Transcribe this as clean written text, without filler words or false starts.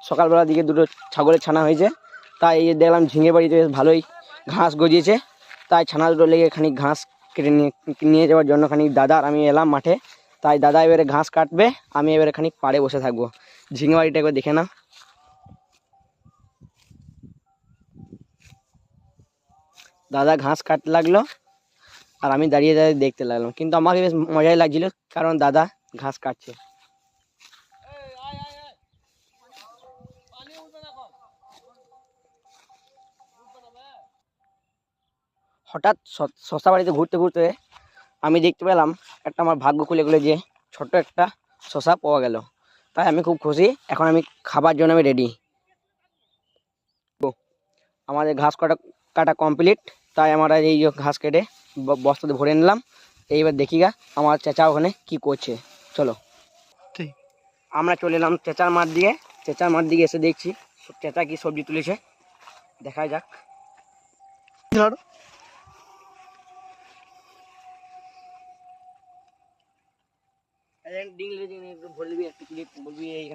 সকালবেলার দিকে দুটো ছাগলের ছানা হয়েছে, তাই এই দেখলাম ঝিঙে বাড়িতে বেশ ভালোই ঘাস গজিয়েছে, তাই ছানা দুটো লেগে খানিক ঘাস কেটে নিয়ে যাওয়ার জন্য খানিক দাদা আর আমি এলাম মাঠে। তাই দাদা এবারে ঘাস কাটবে, আমি এবারে খানিক পাড়ে বসে থাকবো। ঝিঙে বাড়িটা একবার দেখে না। দাদা ঘাস কাটতে লাগলো আর আমি দাঁড়িয়ে দাঁড়িয়ে দেখতে লাগলাম, কিন্তু আমাকে বেশ মজাই লাগছিল কারণ দাদা ঘাস কাটছে। হঠাৎ শশা বাড়িতে ঘুরতে ঘুরতে আমি দেখতে পেলাম একটা আমার ভাগ্য খুলে খুলে যে ছোট্ট একটা শশা পাওয়া গেল। তাই আমি খুব খুশি, এখন আমি খাবার জন্য আমি রেডি। আমাদের ঘাস কাটা কাটা কমপ্লিট, তাই আমরা এই যে ঘাস কেটে বস্তাতে ভরে নিলাম। এইবার দেখি গা আমার চেঁচা ওখানে কি করছে। চলো আমরা চলে এলাম চেঁচার মাঠ দিয়ে। চেঁচার মাঠ দিকে এসে দেখছি চেঁচা কি সবজি তুলেছে, দেখা যাক। বলবি একটু বলবি এইখানে